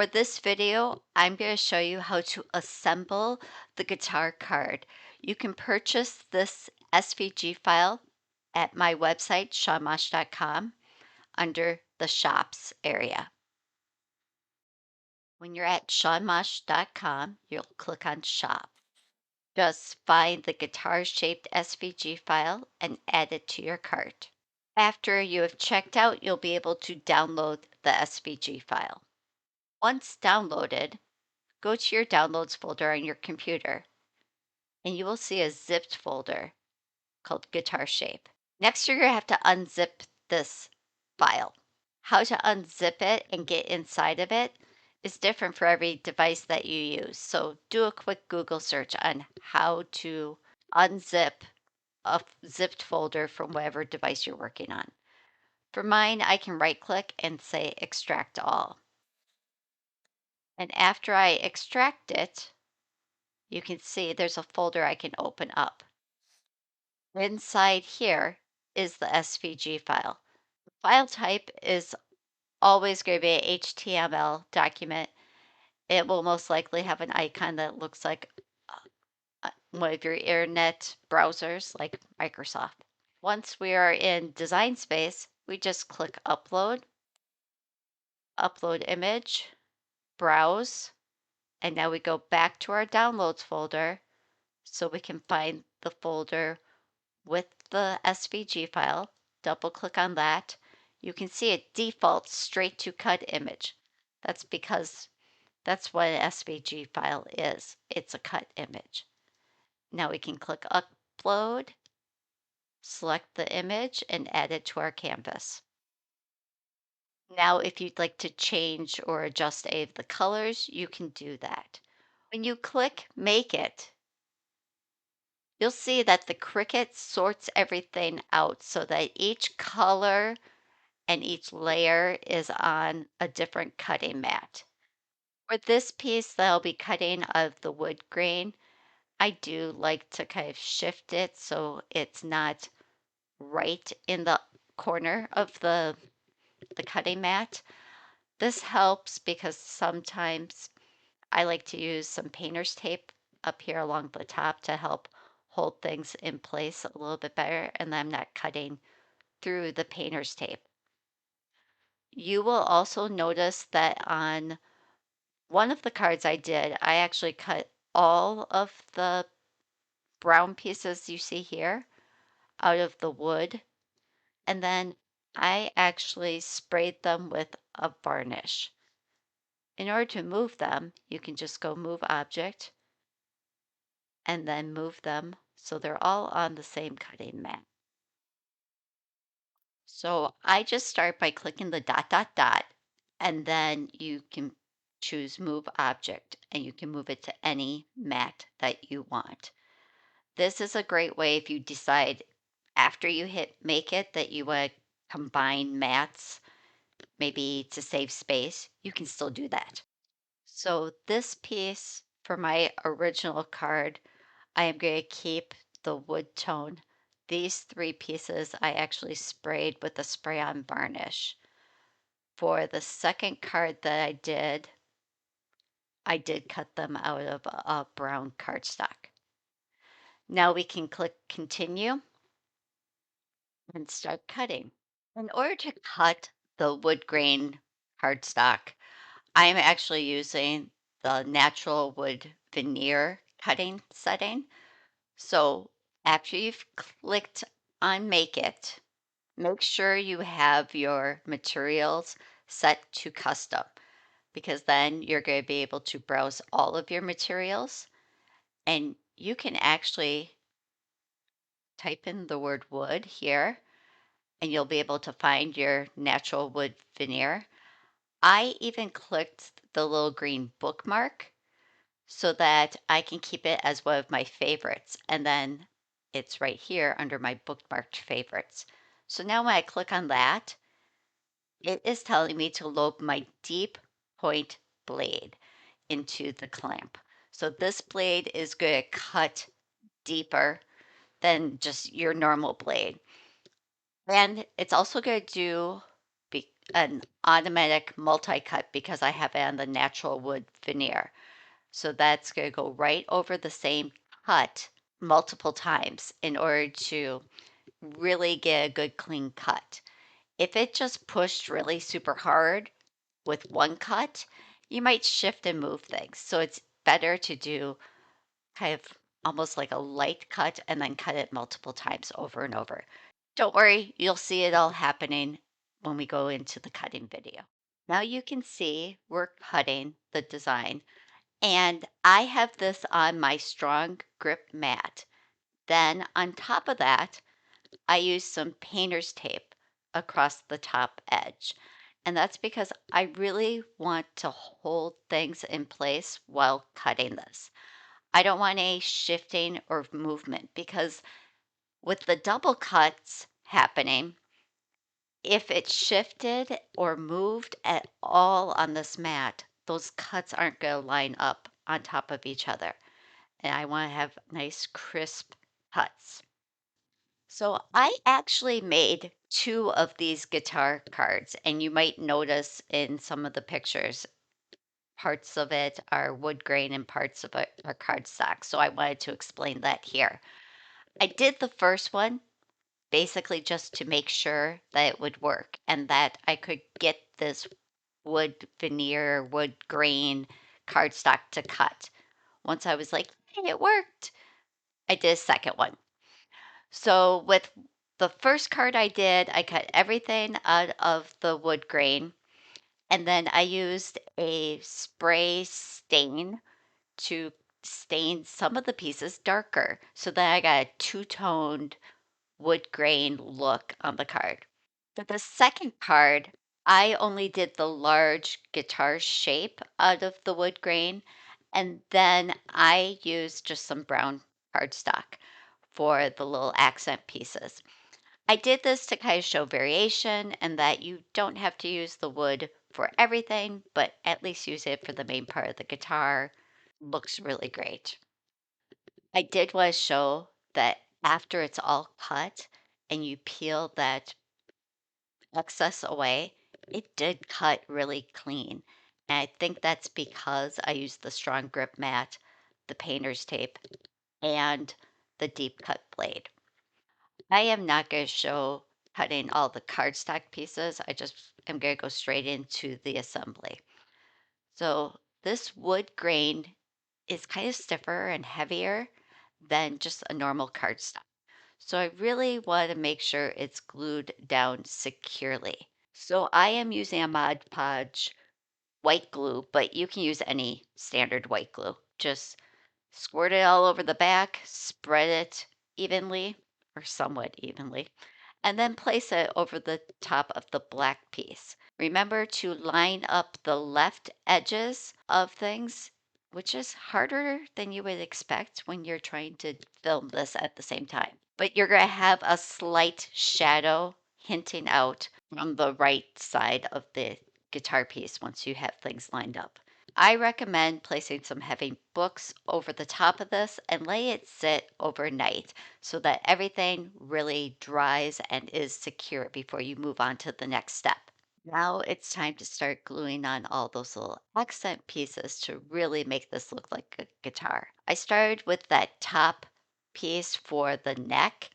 For this video, I'm going to show you how to assemble the guitar card. You can purchase this SVG file at my website, seanmosh.com, under the shops area. When you're at seanmosh.com, you'll click on shop. Just find the guitar-shaped SVG file and add it to your cart. After you have checked out, you'll be able to download the SVG file. Once downloaded, go to your downloads folder on your computer and you will see a zipped folder called Guitar Shape. Next, you're going to have to unzip this file. How to unzip it and get inside of it is different for every device that you use. So do a quick Google search on how to unzip a zipped folder from whatever device you're working on. For mine, I can right click and say extract all. And after I extract it, you can see there's a folder I can open up. Inside here is the SVG file. The file type is always going to be an HTML document. It will most likely have an icon that looks like one of your internet browsers like Microsoft. Once we are in Design Space, we just click Upload, Upload Image, Browse, and now we go back to our Downloads folder so we can find the folder with the SVG file. Double click on that. You can see it defaults straight to cut image. That's because that's what an SVG file is. It's a cut image. Now we can click upload, select the image, and add it to our canvas. Now, if you'd like to change or adjust any of the colors, you can do that. When you click Make It, you'll see that the Cricut sorts everything out so that each color and each layer is on a different cutting mat. For this piece that I'll be cutting of the wood grain, I do like to kind of shift it so it's not right in the corner of the cutting mat. This helps because sometimes I like to use some painter's tape up here along the top to help hold things in place a little bit better, and I'm not cutting through the painter's tape. You will also notice that on one of the cards I did, I actually cut all of the brown pieces you see here out of the wood, and then I actually sprayed them with a varnish. In order to move them, you can just go Move Object and then move them so they're all on the same cutting mat. So I just start by clicking the dot, dot, dot, and then you can choose Move Object, and you can move it to any mat that you want. This is a great way if you decide after you hit Make It that you want to combine mats, maybe to save space, you can still do that. So this piece for my original card, I am going to keep the wood tone. These three pieces I actually sprayed with the spray-on varnish. For the second card that I did cut them out of a brown cardstock. Now we can click Continue and start cutting. In order to cut the wood grain cardstock, I'm actually using the natural wood veneer cutting setting. So after you've clicked on Make It, make sure you have your materials set to custom because then you're going to be able to browse all of your materials and you can actually type in the word wood here and you'll be able to find your natural wood veneer. I even clicked the little green bookmark so that I can keep it as one of my favorites. And then it's right here under my bookmarked favorites. So now when I click on that, it is telling me to load my deep point blade into the clamp. So this blade is going to cut deeper than just your normal blade. And it's also going to do, an automatic multi-cut because I have it on the natural wood veneer. So that's going to go right over the same cut multiple times in order to really get a good clean cut. If it just pushed really super hard with one cut, you might shift and move things. So it's better to do kind of almost like a light cut and then cut it multiple times over and over. Don't worry, you'll see it all happening when we go into the cutting video. Now you can see we're cutting the design, and I have this on my strong grip mat. Then on top of that, I use some painter's tape across the top edge. And that's because I really want to hold things in place while cutting this. I don't want any shifting or movement because with the double cuts happening, if it shifted or moved at all on this mat, those cuts aren't going to line up on top of each other. And I want to have nice, crisp cuts. So I actually made two of these guitar cards, and you might notice in some of the pictures, parts of it are wood grain and parts of it are cardstock. So I wanted to explain that here. I did the first one basically just to make sure that it would work and that I could get this wood veneer, wood grain cardstock to cut. Once I was like, hey, it worked, I did a second one. So with the first card I did, I cut everything out of the wood grain, and then I used a spray stain to stain some of the pieces darker. So then I got a two-toned wood grain look on the card. For the second card, I only did the large guitar shape out of the wood grain, and then I used just some brown cardstock for the little accent pieces. I did this to kind of show variation and that you don't have to use the wood for everything, but at least use it for the main part of the guitar. Looks really great. I did want to show that after it's all cut and you peel that excess away, it did cut really clean. And I think that's because I used the strong grip mat, the painter's tape, and the deep cut blade. I am not going to show cutting all the cardstock pieces. I just am going to go straight into the assembly. So this wood grain is kind of stiffer and heavier than just a normal cardstock. So I really want to make sure it's glued down securely. So I am using a Mod Podge white glue, but you can use any standard white glue. Just squirt it all over the back, spread it evenly or somewhat evenly, and then place it over the top of the black piece. Remember to line up the left edges of things, which is harder than you would expect when you're trying to film this at the same time. But you're going to have a slight shadow hinting out from the right side of the guitar piece once you have things lined up. I recommend placing some heavy books over the top of this and lay it sit overnight so that everything really dries and is secure before you move on to the next step. Now it's time to start gluing on all those little accent pieces to really make this look like a guitar. I started with that top piece for the neck,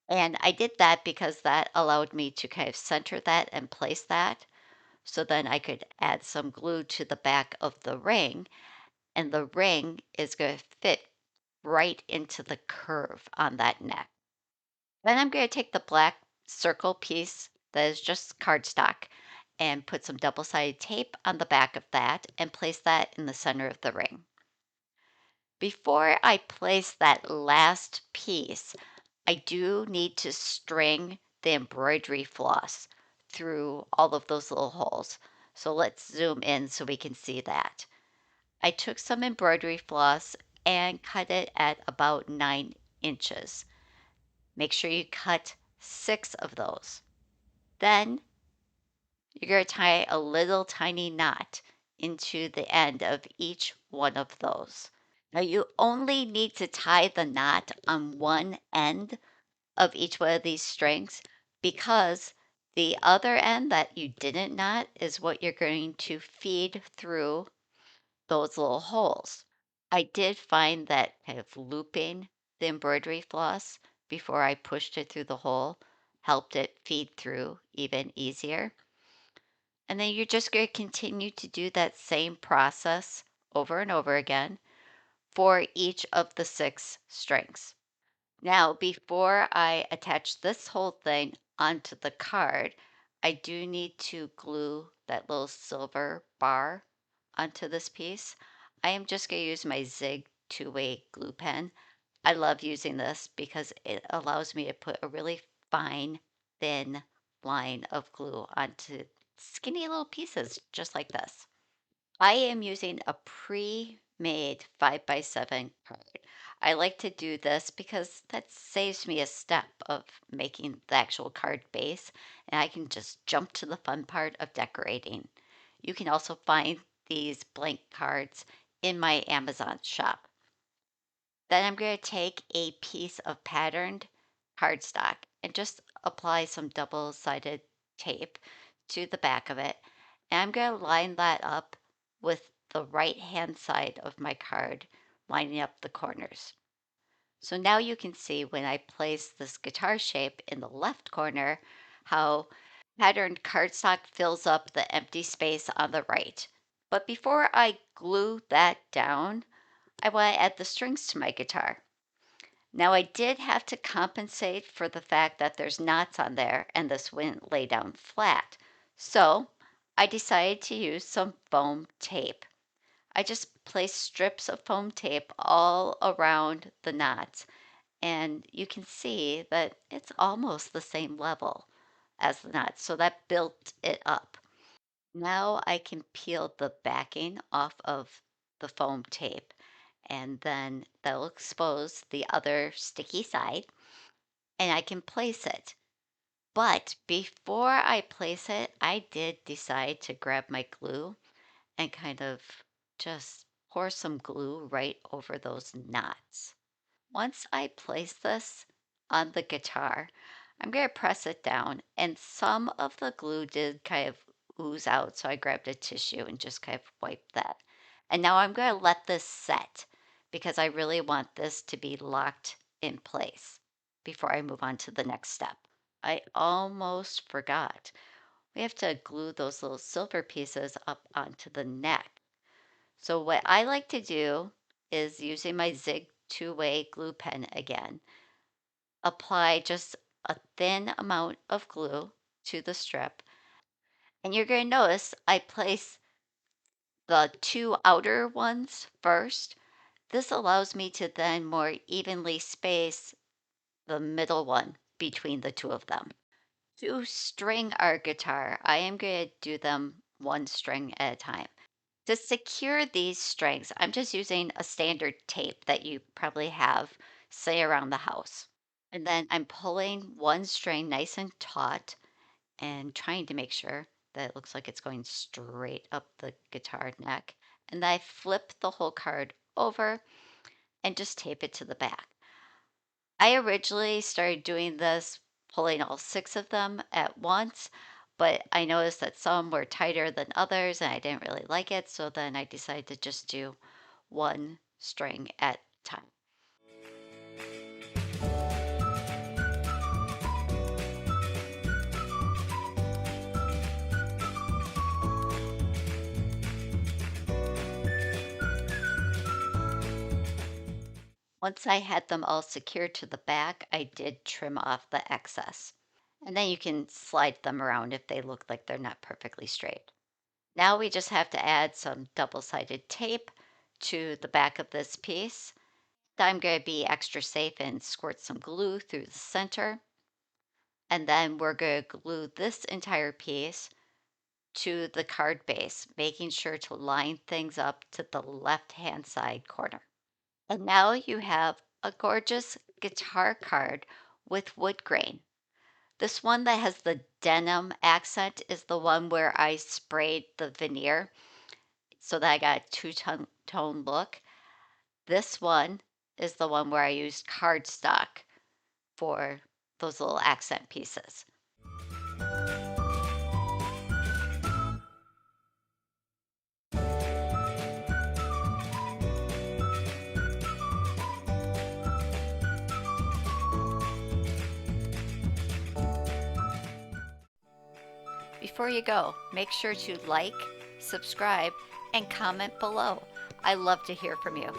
and I did that because that allowed me to kind of center that and place that. So then I could add some glue to the back of the ring, and the ring is going to fit right into the curve on that neck. Then I'm going to take the black circle piece that is just cardstock and put some double-sided tape on the back of that and place that in the center of the ring. Before I place that last piece, I do need to string the embroidery floss through all of those little holes. So let's zoom in so we can see that. I took some embroidery floss and cut it at about 9 inches. Make sure you cut 6 of those. Then you're going to tie a little tiny knot into the end of each one of those. Now you only need to tie the knot on one end of each one of these strings because The other end that you didn't knot is what you're going to feed through those little holes. I did find that kind of looping the embroidery floss before I pushed it through the hole helped it feed through even easier. And then you're just going to continue to do that same process over and over again for each of the six strings. Now, before I attach this whole thing onto the card, I do need to glue that little silver bar onto this piece. I am just going to use my Zig two-way glue pen. I love using this because it allows me to put a really fine, thin line of glue onto skinny little pieces just like this. I am using a pre-made 5x7 card. I like to do this because that saves me a step of making the actual card base, and I can just jump to the fun part of decorating. You can also find these blank cards in my Amazon shop. Then I'm going to take a piece of patterned cardstock and just apply some double-sided tape to the back of it. And I'm going to line that up with the right-hand side of my card, lining up the corners. So now you can see when I place this guitar shape in the left corner, how patterned cardstock fills up the empty space on the right. But before I glue that down, I want to add the strings to my guitar. Now, I did have to compensate for the fact that there's knots on there and this wouldn't lay down flat. So I decided to use some foam tape. I just placed strips of foam tape all around the knots, and you can see that it's almost the same level as the knots. So that built it up. Now I can peel the backing off of the foam tape, and then that'll expose the other sticky side, and I can place it. But before I place it, I did decide to grab my glue and kind of just pour some glue right over those knots. Once I place this on the guitar, I'm going to press it down, and some of the glue did kind of ooze out. So I grabbed a tissue and just kind of wiped that. And now I'm going to let this set because I really want this to be locked in place before I move on to the next step. I almost forgot. We have to glue those little silver pieces up onto the neck. So what I like to do is using my Zig two-way glue pen again, apply just a thin amount of glue to the strip. And you're going to notice I place the two outer ones first. This allows me to then more evenly space the middle one between the two of them. To string our guitar, I am going to do them one string at a time. To secure these strings, I'm just using a standard tape that you probably have, say, around the house. And then I'm pulling one string nice and taut and trying to make sure that it looks like it's going straight up the guitar neck. And I flip the whole card over and just tape it to the back. I originally started doing this, pulling all six of them at once, but I noticed that some were tighter than others and I didn't really like it. So then I decided to just do one string at a time. Once I had them all secured to the back, I did trim off the excess. And then you can slide them around if they look like they're not perfectly straight. Now we just have to add some double-sided tape to the back of this piece. I'm going to be extra safe and squirt some glue through the center. And then we're going to glue this entire piece to the card base, making sure to line things up to the left-hand side corner. And now you have a gorgeous guitar card with wood grain. This one that has the denim accent is the one where I sprayed the veneer so that I got a two-tone look. This one is the one where I used cardstock for those little accent pieces. before you go, make sure to like, subscribe, and comment below. I love to hear from you.